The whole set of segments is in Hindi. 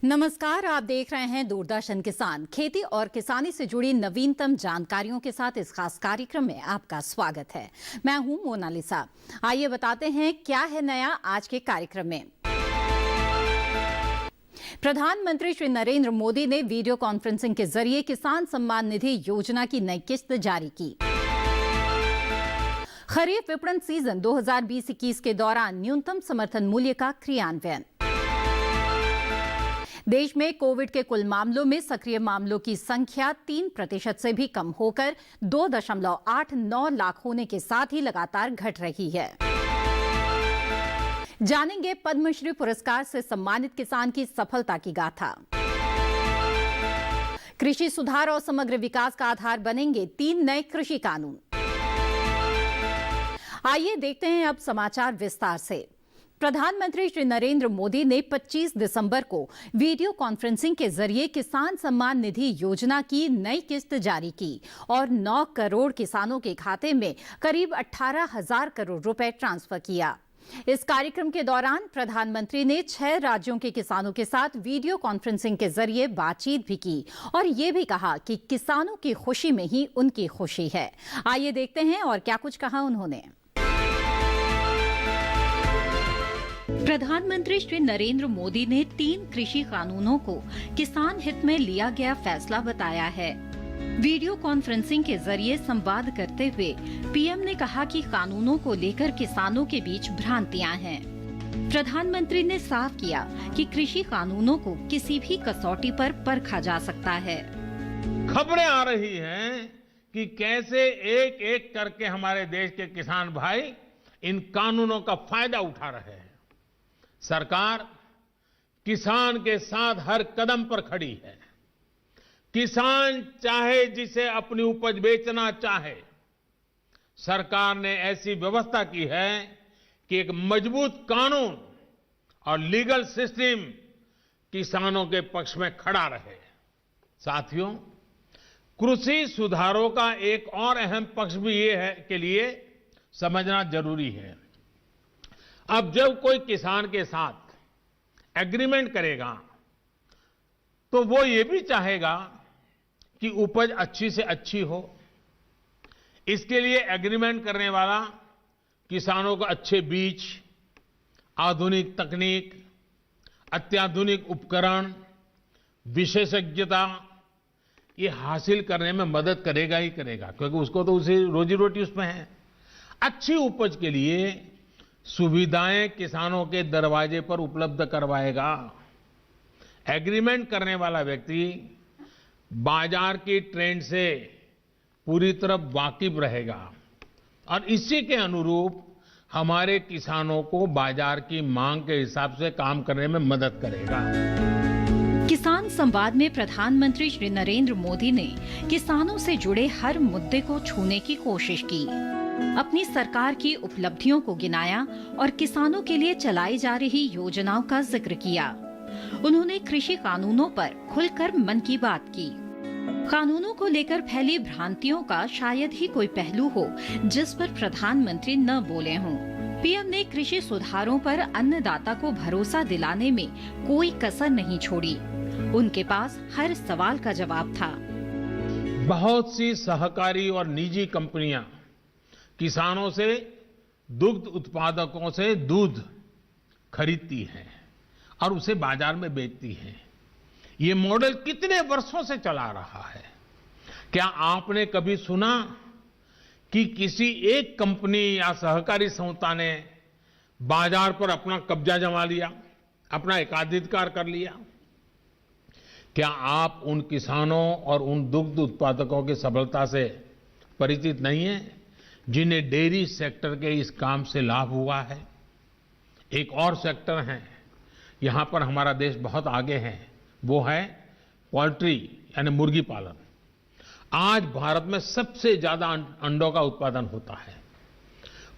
नमस्कार, आप देख रहे हैं दूरदर्शन किसान। खेती और किसानी से जुड़ी नवीनतम जानकारियों के साथ इस खास कार्यक्रम में आपका स्वागत है। मैं हूं मोनालिसा। आइए बताते हैं क्या है नया आज के कार्यक्रम में। प्रधानमंत्री श्री नरेंद्र मोदी ने वीडियो कॉन्फ्रेंसिंग के जरिए किसान सम्मान निधि योजना की नई किस्त जारी की। खरीफ विपणन सीजन 2020-21 के दौरान न्यूनतम समर्थन मूल्य का क्रियान्वयन। देश में कोविड के कुल मामलों में सक्रिय मामलों की संख्या 3% से भी कम होकर 2.89 लाख होने के साथ ही लगातार घट रही है। जानेंगे पद्मश्री पुरस्कार से सम्मानित किसान की सफलता की गाथा। कृषि सुधार और समग्र विकास का आधार बनेंगे 3 नए कृषि कानून। आइए देखते हैं अब समाचार विस्तार से। प्रधानमंत्री श्री नरेंद्र मोदी ने 25 दिसंबर को वीडियो कॉन्फ्रेंसिंग के जरिए किसान सम्मान निधि योजना की नई किस्त जारी की और 9 करोड़ किसानों के खाते में करीब 18,000 करोड़ रुपए ट्रांसफर किया। इस कार्यक्रम के दौरान प्रधानमंत्री ने 6 राज्यों के किसानों के साथ वीडियो कॉन्फ्रेंसिंग के जरिए बातचीत भी की और ये भी कहा कि किसानों की खुशी में ही उनकी खुशी है। आइए देखते हैं और क्या कुछ कहा उन्होंने। प्रधानमंत्री श्री नरेंद्र मोदी ने 3 कृषि कानूनों को किसान हित में लिया गया फैसला बताया है। वीडियो कॉन्फ्रेंसिंग के जरिए संवाद करते हुए पीएम ने कहा कि कानूनों को लेकर किसानों के बीच भ्रांतियां हैं। प्रधानमंत्री ने साफ किया कि कृषि कानूनों को किसी भी कसौटी पर परखा जा सकता है। खबरें आ रही हैं कि कैसे एक एक करके हमारे देश के किसान भाई इन कानूनों का फायदा उठा रहे हैं। सरकार किसान के साथ हर कदम पर खड़ी है। किसान चाहे जिसे अपनी उपज बेचना चाहे, सरकार ने ऐसी व्यवस्था की है कि एक मजबूत कानून और लीगल सिस्टम किसानों के पक्ष में खड़ा रहे। साथियों, कृषि सुधारों का एक और अहम पक्ष भी ये है के लिए समझना जरूरी है। अब जब कोई किसान के साथ एग्रीमेंट करेगा तो वो ये भी चाहेगा कि उपज अच्छी से अच्छी हो। इसके लिए एग्रीमेंट करने वाला किसानों को अच्छे बीज, आधुनिक तकनीक, अत्याधुनिक उपकरण, विशेषज्ञता ये हासिल करने में मदद करेगा ही करेगा, क्योंकि उसको तो उसी रोजी रोटी उसमें है। अच्छी उपज के लिए सुविधाएं किसानों के दरवाजे पर उपलब्ध करवाएगा। एग्रीमेंट करने वाला व्यक्ति बाजार की ट्रेंड से पूरी तरह वाकिफ रहेगा और इसी के अनुरूप हमारे किसानों को बाजार की मांग के हिसाब से काम करने में मदद करेगा। किसान संवाद में प्रधानमंत्री श्री नरेंद्र मोदी ने किसानों से जुड़े हर मुद्दे को छूने की कोशिश की, अपनी सरकार की उपलब्धियों को गिनाया और किसानों के लिए चलाई जा रही योजनाओं का जिक्र किया। उन्होंने कृषि कानूनों पर खुलकर मन की बात की। कानूनों को लेकर फैली भ्रांतियों का शायद ही कोई पहलू हो जिस पर प्रधानमंत्री न बोले हों। पीएम ने कृषि सुधारों पर अन्नदाता को भरोसा दिलाने में कोई कसर नहीं छोड़ी। उनके पास हर सवाल का जवाब था। बहुत सी सहकारी और निजी कंपनियां किसानों से, दुग्ध उत्पादकों से दूध खरीदती हैं और उसे बाजार में बेचती हैं। ये मॉडल कितने वर्षों से चला रहा है। क्या आपने कभी सुना कि किसी एक कंपनी या सहकारी संस्था ने बाजार पर अपना कब्जा जमा लिया, अपना एकाधिकार कर लिया? क्या आप उन किसानों और उन दुग्ध उत्पादकों की सफलता से परिचित नहीं हैं जिन्हें डेयरी सेक्टर के इस काम से लाभ हुआ है? एक और सेक्टर है, यहां पर हमारा देश बहुत आगे है, वो है पोल्ट्री यानी मुर्गी पालन। आज भारत में सबसे ज्यादा अंडों का उत्पादन होता है।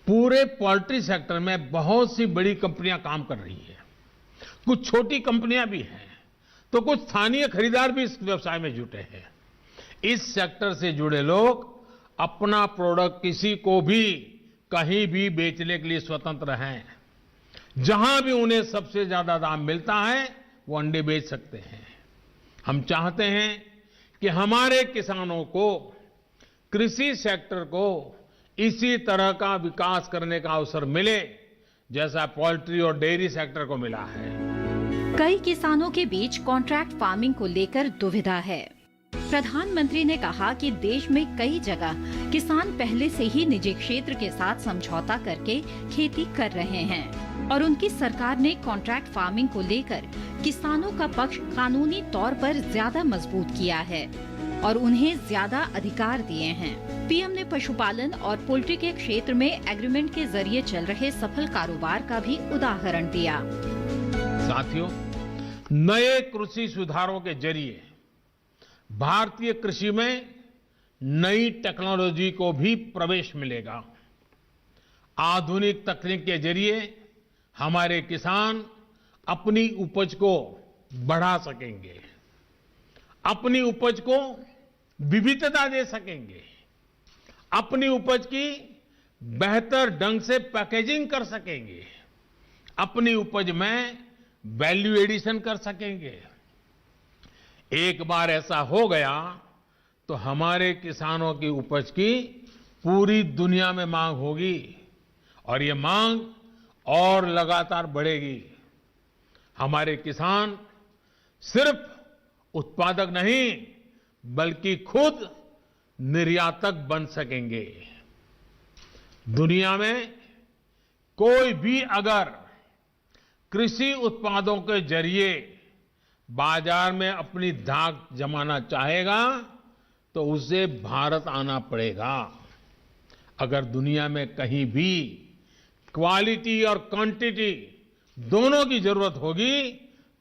पूरे पोल्ट्री सेक्टर में बहुत सी बड़ी कंपनियां काम कर रही है, कुछ छोटी कंपनियां भी हैं, तो कुछ स्थानीय खरीदार भी इस व्यवसाय में जुटे हैं। इस सेक्टर से जुड़े लोग अपना प्रोडक्ट किसी को भी कहीं भी बेचने के लिए स्वतंत्र हैं। जहां भी उन्हें सबसे ज्यादा दाम मिलता है वो अंडे बेच सकते हैं। हम चाहते हैं कि हमारे किसानों को, कृषि सेक्टर को इसी तरह का विकास करने का अवसर मिले जैसा पोल्ट्री और डेयरी सेक्टर को मिला है। कई किसानों के बीच कॉन्ट्रैक्ट फार्मिंग को लेकर दुविधा है। प्रधानमंत्री ने कहा कि देश में कई जगह किसान पहले से ही निजी क्षेत्र के साथ समझौता करके खेती कर रहे हैं और उनकी सरकार ने कॉन्ट्रैक्ट फार्मिंग को लेकर किसानों का पक्ष कानूनी तौर पर ज्यादा मजबूत किया है और उन्हें ज्यादा अधिकार दिए हैं। पीएम ने पशुपालन और पोल्ट्री के क्षेत्र में एग्रीमेंट के जरिए चल रहे सफल कारोबार का भी उदाहरण दिया। साथियों, नए कृषि सुधारों के जरिए भारतीय कृषि में नई टेक्नोलॉजी को भी प्रवेश मिलेगा। आधुनिक तकनीक के जरिए हमारे किसान अपनी उपज को बढ़ा सकेंगे, अपनी उपज को विविधता दे सकेंगे, अपनी उपज की बेहतर ढंग से पैकेजिंग कर सकेंगे, अपनी उपज में वैल्यू एडिशन कर सकेंगे। एक बार ऐसा हो गया तो हमारे किसानों की उपज की पूरी दुनिया में मांग होगी और ये मांग और लगातार बढ़ेगी। हमारे किसान सिर्फ उत्पादक नहीं बल्कि खुद निर्यातक बन सकेंगे। दुनिया में कोई भी अगर कृषि उत्पादों के जरिए बाजार में अपनी धाक जमाना चाहेगा तो उसे भारत आना पड़ेगा। अगर दुनिया में कहीं भी क्वालिटी और क्वांटिटी दोनों की जरूरत होगी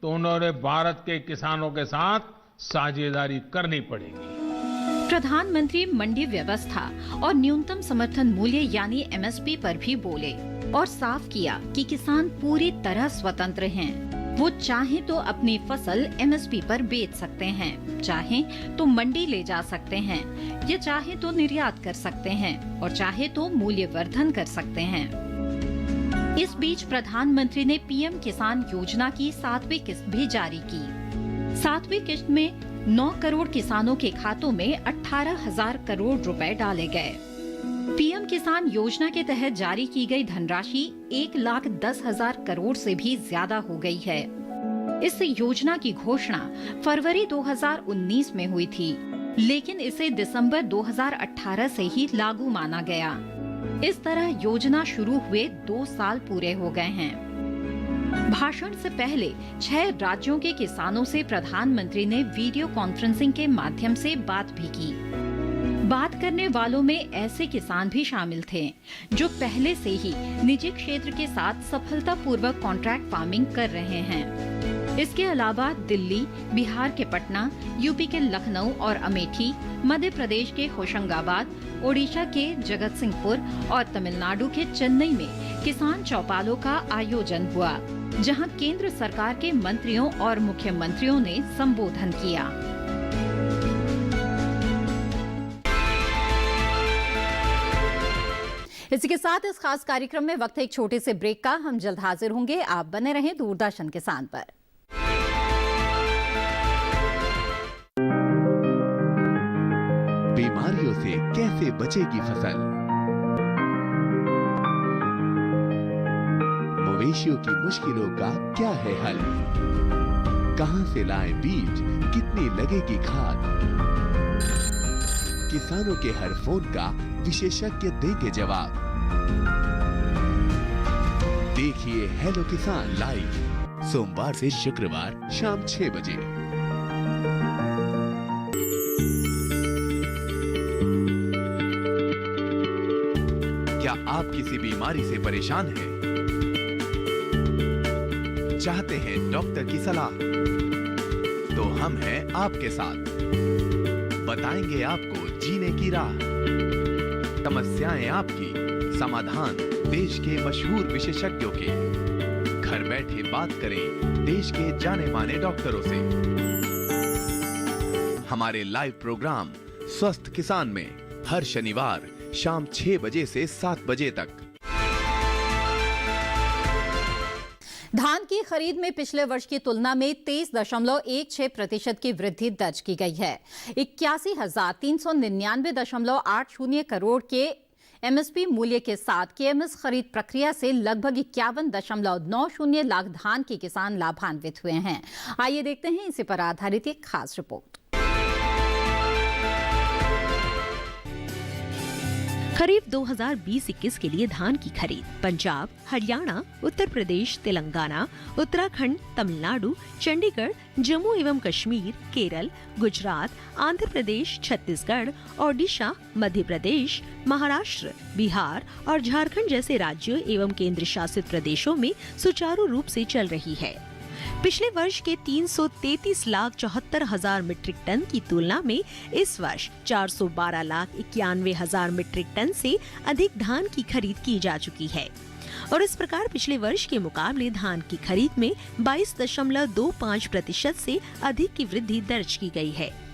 तो उन्होंने भारत के किसानों के साथ साझेदारी करनी पड़ेगी। प्रधानमंत्री मंडी व्यवस्था और न्यूनतम समर्थन मूल्य यानी एमएसपी पर भी बोले और साफ किया कि किसान पूरी तरह स्वतंत्र हैं। वो चाहे तो अपनी फसल एमएसपी पर बेच सकते हैं, चाहे तो मंडी ले जा सकते हैं, या चाहे तो निर्यात कर सकते हैं और चाहे तो मूल्य वर्धन कर सकते हैं। इस बीच प्रधानमंत्री ने पीएम किसान योजना की 7वीं किस्त भी जारी की। 7वीं किस्त में 9 करोड़ किसानों के खातों में 18,000 करोड़ रुपए डाले गए। पीएम किसान योजना के तहत जारी की गई धनराशि 1,10,000 करोड़ से भी ज्यादा हो गई है। इस योजना की घोषणा फरवरी 2019 में हुई थी, लेकिन इसे दिसंबर 2018 से ही लागू माना गया। इस तरह योजना शुरू हुए 2 साल पूरे हो गए हैं। भाषण से पहले 6 राज्यों के किसानों से प्रधानमंत्री ने वीडियो कॉन्फ्रेंसिंग के माध्यम से बात भी की। बात करने वालों में ऐसे किसान भी शामिल थे जो पहले से ही निजी क्षेत्र के साथ सफलतापूर्वक कॉन्ट्रैक्ट फार्मिंग कर रहे हैं। इसके अलावा दिल्ली, बिहार के पटना, यूपी के लखनऊ और अमेठी, मध्य प्रदेश के होशंगाबाद, ओडिशा के जगतसिंहपुर और तमिलनाडु के चेन्नई में किसान चौपालों का आयोजन हुआ, जहां केंद्र सरकार के मंत्रियों और मुख्यमंत्रियों ने संबोधन किया। इसी के साथ इस खास कार्यक्रम में वक्त है एक छोटे से ब्रेक का। हम जल्द हाजिर होंगे। आप बने रहें दूरदर्शन किसान पर। बीमारियों से कैसे बचेगी फसल? मवेशियों की मुश्किलों का क्या है हल? कहां से लाएं बीज? कितनी लगेगी खाद? किसानों के हर फोन का विशेषज्ञ देंगे जवाब। देखिए हेलो किसान लाइव सोमवार से शुक्रवार शाम 6 बजे। क्या आप किसी बीमारी से परेशान हैं? चाहते हैं डॉक्टर की सलाह? तो हम हैं आपके साथ। बताएंगे आपको जीने की राह। समस्याएं आपकी, समाधान देश के मशहूर विशेषज्ञों के। घर बैठे बात करें देश के जाने माने डॉक्टरों से। हमारे लाइव प्रोग्राम स्वस्थ किसान में हर शनिवार शाम 6 बजे से 7 बजे तक। धान की खरीद में पिछले वर्ष की तुलना में 23.16% की वृद्धि दर्ज की गई है। 81,399.80 करोड़ के एमएसपी मूल्य के साथ केएमएस खरीद प्रक्रिया से लगभग 51.90 लाख धान के किसान लाभान्वित हुए हैं। आइए देखते हैं इसी पर आधारित एक खास रिपोर्ट। खरीफ 2020-21 के लिए धान की खरीद पंजाब, हरियाणा, उत्तर प्रदेश, तेलंगाना, उत्तराखंड, तमिलनाडु, चंडीगढ़, जम्मू एवं कश्मीर, केरल, गुजरात, आंध्र प्रदेश, छत्तीसगढ़, ओडिशा, मध्य प्रदेश, महाराष्ट्र, बिहार और झारखंड जैसे राज्यों एवं केंद्र शासित प्रदेशों में सुचारू रूप से चल रही है। पिछले वर्ष के 333,74,000 मीट्रिक टन की तुलना में इस वर्ष 412,91,000 मीट्रिक टन से अधिक धान की खरीद की जा चुकी है और इस प्रकार पिछले वर्ष के मुकाबले धान की खरीद में 22.25% से अधिक की वृद्धि दर्ज की गई है।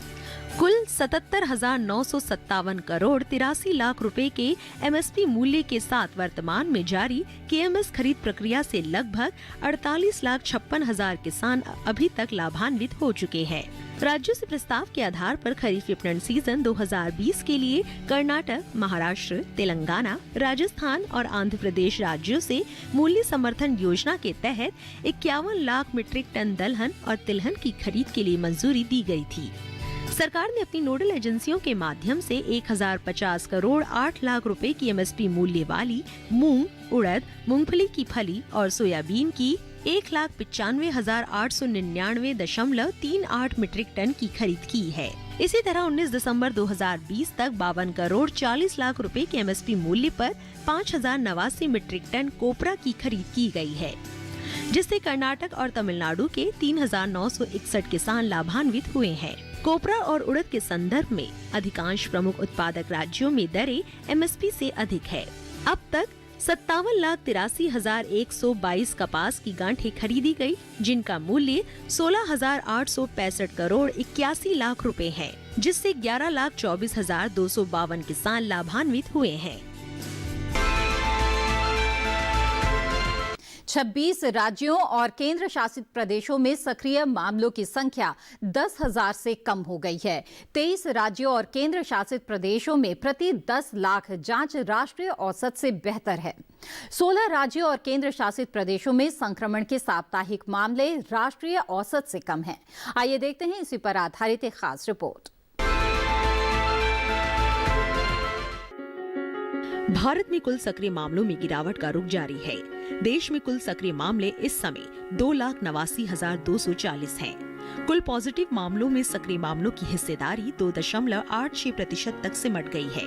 कुल 77,957 करोड़ 83 लाख रुपए के एमएसपी मूल्य के साथ वर्तमान में जारी केएमएस खरीद प्रक्रिया से लगभग 48,56,000 किसान अभी तक लाभान्वित हो चुके हैं। राज्यों से प्रस्ताव के आधार पर खरीफ विपणन सीजन 2020 के लिए कर्नाटक, महाराष्ट्र, तेलंगाना, राजस्थान और आंध्र प्रदेश राज्यों से मूल्य समर्थन योजना के तहत 51 लाख मीट्रिक टन दलहन और तिलहन की खरीद के लिए मंजूरी दी गई थी। सरकार ने अपनी नोडल एजेंसियों के माध्यम से 1050 करोड़ 8 लाख रुपए की एमएसपी मूल्य वाली मूंग, उड़द, मूंगफली की फली और सोयाबीन की 1,95,899.38 मीट्रिक टन की खरीद की है। इसी तरह 19 दिसंबर 2020 तक 52 करोड़ 40 लाख रुपए के एमएसपी मूल्य पर 5,089 मीट्रिक टन कोपरा की खरीद की गई है, जिससे कर्नाटक और तमिलनाडु के 3,961 किसान लाभान्वित हुए हैं। कोपरा और उड़द के संदर्भ में अधिकांश प्रमुख उत्पादक राज्यों में दरें एमएसपी से अधिक है। अब तक 57,83,122 कपास की गांठें खरीदी गई, जिनका मूल्य 16,865 करोड़ 81 लाख रुपए है, जिससे 11,24,252 किसान लाभान्वित हुए हैं। 26 राज्यों और केंद्र शासित प्रदेशों में सक्रिय मामलों की संख्या 10,000 से कम हो गई है। 23 राज्यों और केंद्र शासित प्रदेशों में प्रति 10 लाख जांच राष्ट्रीय औसत से बेहतर है। 16 राज्यों और केंद्र शासित प्रदेशों में संक्रमण के साप्ताहिक मामले राष्ट्रीय औसत से कम हैं। आइए देखते हैं इसी पर आधारित एक खास रिपोर्ट। भारत में कुल सक्रिय मामलों में गिरावट का रुख जारी है। देश में कुल सक्रिय मामले इस समय 2,89,240 हैं। कुल पॉजिटिव मामलों में सक्रिय मामलों की हिस्सेदारी 2.86% तक सिमट गई है।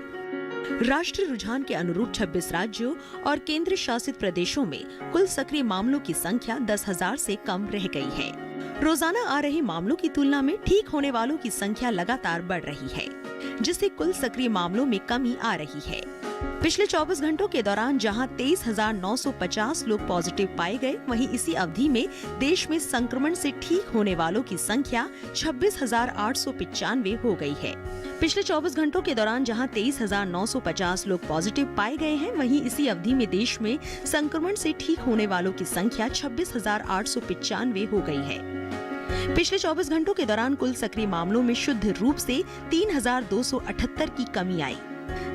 राष्ट्रीय रुझान के अनुरूप 26 राज्यों और केंद्र शासित प्रदेशों में कुल सक्रिय मामलों की संख्या 10,000 से कम रह गई है। रोजाना आ रहे मामलों की तुलना में ठीक होने वालों की संख्या लगातार बढ़ रही है, जिससे कुल सक्रिय मामलों में कमी आ रही है। पिछले 24 घंटों के दौरान जहां 23,950 लोग पॉजिटिव पाए गए, वहीं इसी अवधि में देश में संक्रमण से ठीक होने वालों की संख्या 26,895 हो गई है। पिछले 24 घंटों के दौरान जहां 23,950 लोग पॉजिटिव पाए गए हैं, वहीं इसी अवधि में देश में संक्रमण से ठीक होने वालों की संख्या 26,895 हो गई है। पिछले 24 घंटों के दौरान कुल सक्रिय मामलों में शुद्ध रूप से 3,278 की कमी आई।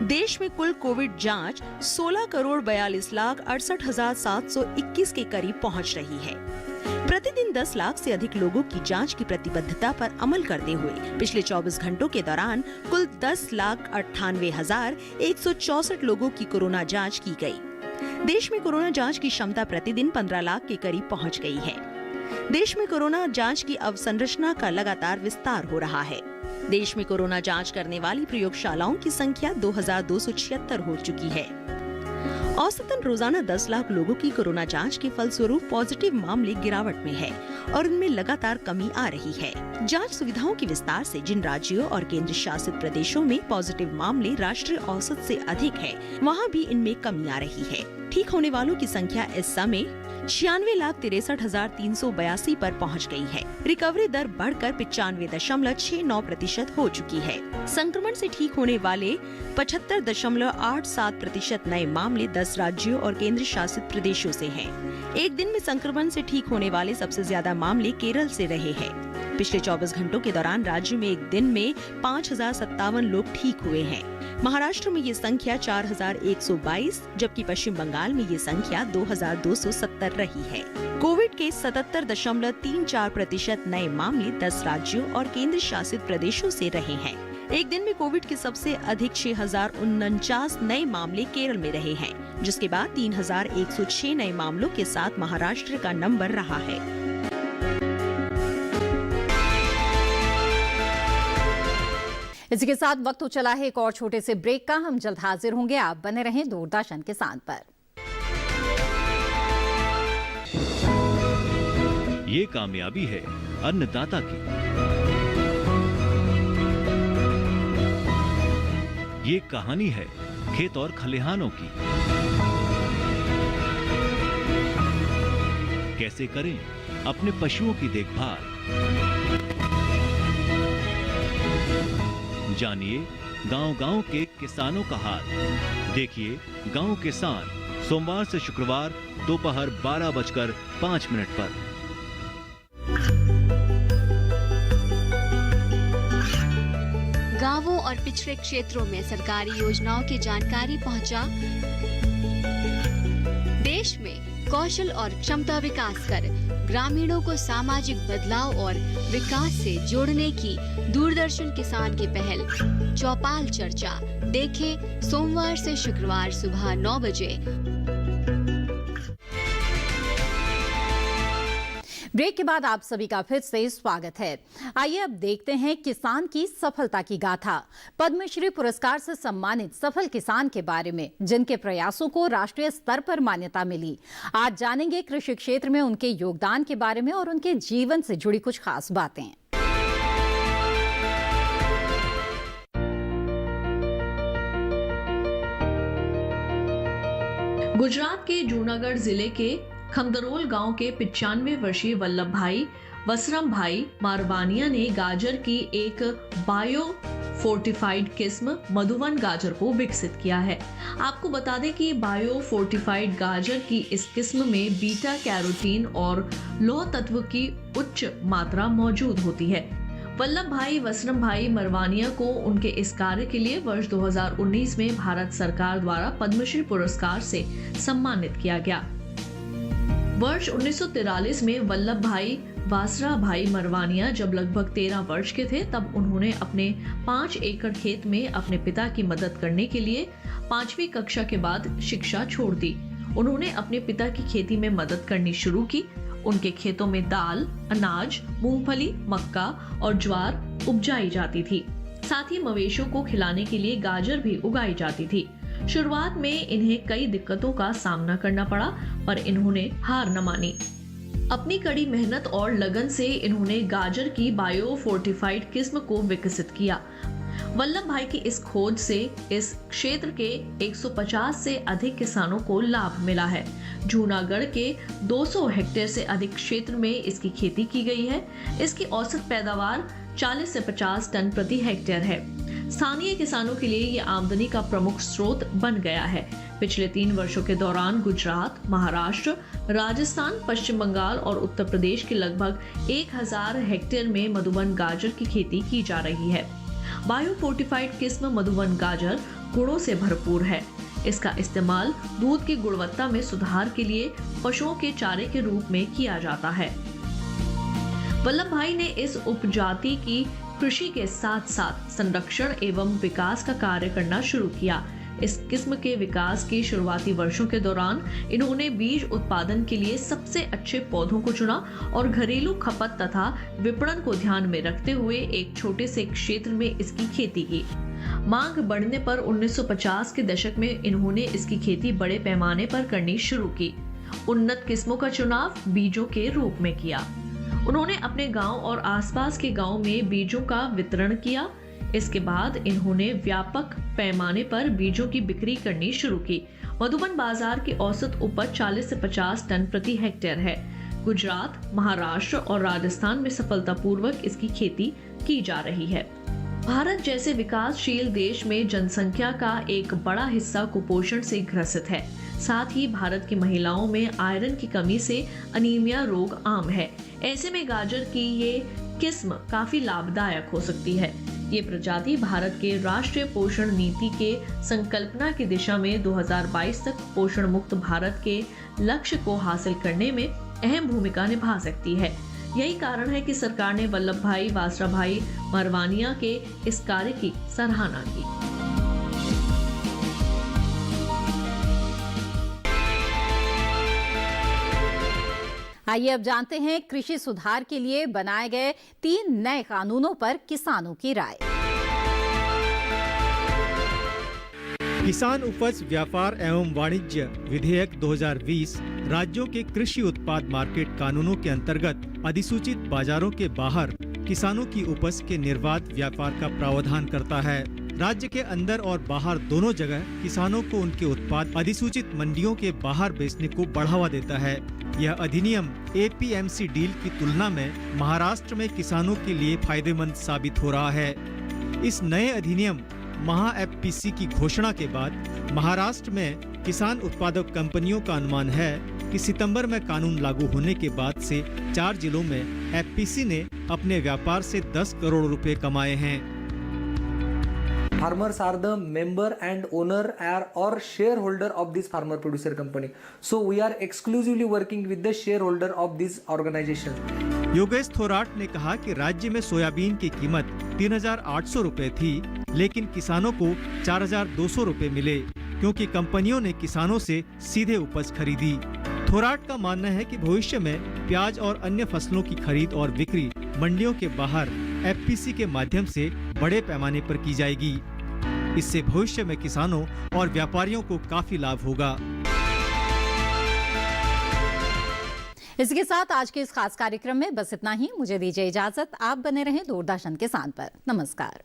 देश में कुल कोविड जांच 16,42,68,721 के करीब पहुंच रही है। प्रतिदिन 10 लाख से अधिक लोगों की जांच की प्रतिबद्धता पर अमल करते हुए पिछले 24 घंटों के दौरान कुल 10,98,164 लोगों की कोरोना जांच की गई। देश में कोरोना जांच की क्षमता प्रतिदिन 15 लाख के करीब पहुंच गई है। देश में कोरोना जांच की अवसंरचना का लगातार विस्तार हो रहा है। देश में कोरोना जांच करने वाली प्रयोगशालाओं की संख्या 2,276 हो चुकी है। औसतन रोजाना 10 लाख लोगों की कोरोना जांच के फलस्वरूप पॉजिटिव मामले गिरावट में है और इनमें लगातार कमी आ रही है। जांच सुविधाओं के विस्तार से जिन राज्यों और केंद्र शासित प्रदेशों में पॉजिटिव मामले राष्ट्रीय औसत से अधिक है, वहां भी इनमें कमी आ रही है। ठीक होने वालों की संख्या इस समय 96,63,382 पर पहुंच गई है। रिकवरी दर बढ़कर 95.69% हो चुकी है। संक्रमण से ठीक होने वाले 75.87% नए मामले 10 राज्यों और केंद्र शासित प्रदेशों से हैं। एक दिन में संक्रमण से ठीक होने वाले सबसे ज्यादा मामले केरल से रहे हैं। पिछले 24 घंटों के दौरान राज्य में एक दिन में 5,057 लोग ठीक हुए हैं। महाराष्ट्र में ये संख्या 4,122, जबकि पश्चिम बंगाल में ये संख्या 2,270 रही है। कोविड के 77.34% नए मामले 10 राज्यों और केंद्र शासित प्रदेशों से रहे हैं। एक दिन में कोविड के सबसे अधिक 6,049 नए मामले केरल में रहे हैं, जिसके बाद 3,106 नए मामलों के साथ महाराष्ट्र का नंबर रहा है। इसी के साथ वक्त हो चला है एक और छोटे से ब्रेक का। हम जल्द हाजिर होंगे। आप बने रहें दूरदर्शन किसान पर। ये कामयाबी है अन्नदाता की, ये कहानी है खेत और खलिहानों की। कैसे करें अपने पशुओं की देखभाल, जानिए गांव-गांव के किसानों का हाल। देखिए गांव किसान सोमवार से शुक्रवार दोपहर 12:05 पर। गांवों और पिछड़े क्षेत्रों में सरकारी योजनाओं की जानकारी पहुंचा। देश में कौशल और क्षमता विकास कर ग्रामीणों को सामाजिक बदलाव और विकास से जोड़ने की दूरदर्शन किसान की पहल चौपाल चर्चा देखें सोमवार से शुक्रवार सुबह 9 बजे। ब्रेक के बाद आप सभी का फिर से स्वागत है। आइए अब देखते हैं किसान की सफलता की गाथा। पद्मश्री पुरस्कार से सम्मानित सफल किसान के बारे में, जिनके प्रयासों को राष्ट्रीय स्तर पर मान्यता मिली। आज जानेंगे कृषि क्षेत्र में उनके योगदान के बारे में और उनके जीवन से जुड़ी कुछ खास बातें। गुजरात के जूनागढ़ जिले के खमदरोल गांव के 95 वर्षीय वल्लभ भाई वसराम भाई मारवानिया ने गाजर की एक बायो फोर्टिफाइड किस्म मधुवन गाजर को विकसित किया है। आपको बता दें कि बायो फोर्टिफाइड गाजर की इस किस्म में बीटा कैरोटीन और लौह तत्व की उच्च मात्रा मौजूद होती है। वल्लभ भाई वसराम भाई मरवानिया को उनके इस कार्य के लिए वर्ष 2019 में भारत सरकार द्वारा पद्मश्री पुरस्कार से सम्मानित किया गया। वर्ष 1943 में वल्लभ भाई वासरा भाई मरवानिया जब लगभग 13 वर्ष के थे, तब उन्होंने अपने 5 एकड़ खेत में अपने पिता की मदद करने के लिए 5वीं कक्षा के बाद शिक्षा छोड़ दी। उन्होंने अपने पिता की खेती में मदद करनी शुरू की। उनके खेतों में दाल, अनाज, मूंगफली, मक्का और ज्वार उपजाई जाती थी। साथ ही मवेशियों को खिलाने के लिए गाजर भी उगाई जाती थी। शुरुआत में इन्हें कई दिक्कतों का सामना करना पड़ा, पर इन्होंने हार न मानी। अपनी कड़ी मेहनत और लगन से इन्होंने गाजर की बायो फोर्टिफाइड किस्म को विकसित किया। वल्लभ भाई की इस खोज से इस क्षेत्र के 150 से अधिक किसानों को लाभ मिला है। जूनागढ़ के 200 हेक्टेयर से अधिक क्षेत्र में इसकी खेती की गई है। इसकी औसत पैदावार 40 से 50 टन प्रति हेक्टेयर है। स्थानीय किसानों के लिए ये आमदनी का प्रमुख स्रोत बन गया है। पिछले 3 वर्षों के दौरान गुजरात, महाराष्ट्र, राजस्थान, पश्चिम बंगाल और उत्तर प्रदेश के लगभग 1000 हेक्टेयर में मधुवन गाजर की खेती की जा रही है। बायो फोर्टिफाइड किस्म मधुवन गाजर गुणों से भरपूर है। इसका इस्तेमाल दूध की गुणवत्ता में सुधार के लिए पशुओं के चारे के रूप में किया जाता है। वल्लभ भाई ने इस उपजाति की कृषि के साथ साथ संरक्षण एवं विकास का कार्य करना शुरू किया। इस किस्म के विकास के शुरुआती वर्षों के दौरान इन्होंने बीज उत्पादन के लिए सबसे अच्छे पौधों को चुना और घरेलू खपत तथा विपणन को ध्यान में रखते हुए एक छोटे से क्षेत्र में इसकी खेती की। मांग बढ़ने पर 1950 के दशक में इन्होंने इसकी खेती बड़े पैमाने पर करनी शुरू की। उन्नत किस्मों का चुनाव बीजों के रूप में किया। उन्होंने अपने गांव और आसपास के गांव में बीजों का वितरण किया। इसके बाद इन्होंने व्यापक पैमाने पर बीजों की बिक्री करनी शुरू की। मधुबन बाजार की औसत उपज 40 से 50 टन प्रति हेक्टेयर है। गुजरात, महाराष्ट्र और राजस्थान में सफलतापूर्वक इसकी खेती की जा रही है। भारत जैसे विकासशील देश में जनसंख्या का एक बड़ा हिस्सा कुपोषण से ग्रसित है। साथ ही भारत की महिलाओं में आयरन की कमी से अनीमिया रोग आम है। ऐसे में गाजर की ये किस्म काफी लाभदायक हो सकती है। ये प्रजाति भारत के राष्ट्रीय पोषण नीति के संकल्पना की दिशा में 2022 तक पोषण मुक्त भारत के लक्ष्य को हासिल करने में अहम भूमिका निभा सकती है। यही कारण है कि सरकार ने वल्लभ भाई वासराभाई मारवानिया के इस कार्य की सराहना की। आइए अब जानते हैं कृषि सुधार के लिए बनाए गए 3 नए कानूनों पर किसानों की राय। किसान उपज व्यापार एवं वाणिज्य विधेयक 2020 राज्यों के कृषि उत्पाद मार्केट कानूनों के अंतर्गत अधिसूचित बाजारों के बाहर किसानों की उपज के निर्बाध व्यापार का प्रावधान करता है। राज्य के अंदर और बाहर दोनों जगह किसानों को उनके उत्पाद अधिसूचित मंडियों के बाहर बेचने को बढ़ावा देता है। यह अधिनियम एपीएमसी डील की तुलना में महाराष्ट्र में किसानों के लिए फायदेमंद साबित हो रहा है। इस नए अधिनियम महा एफपीसी की घोषणा के बाद महाराष्ट्र में किसान उत्पादक कंपनियों का अनुमान है कि सितंबर में कानून लागू होने के बाद से 4 जिलों में एफपीसी ने अपने व्यापार से 10 करोड़ रुपए कमाए हैं। Farmers are the member and owner or shareholder of this farmer producer company. So we are exclusively working with the shareholder of this organization. Yogesh Thorat ने कहा कि राज्य में सोयाबीन की कीमत 3,800 रुपए थी, लेकिन किसानों को 4,200 रुपए मिले क्योंकि कंपनियों ने किसानों से सीधे उपज खरीदी। थोराट का मानना है कि भविष्य में प्याज और अन्य फसलों की खरीद और बिक्री मंडियों के बाहर एफपीसी के माध्यम से बड़े पैमाने पर की जाएगी। इससे भविष्य में किसानों और व्यापारियों को काफी लाभ होगा। इसके साथ आज के इस खास कार्यक्रम में बस इतना ही। मुझे दीजिए इजाजत। आप बने रहें दूरदर्शन किसान पर। नमस्कार।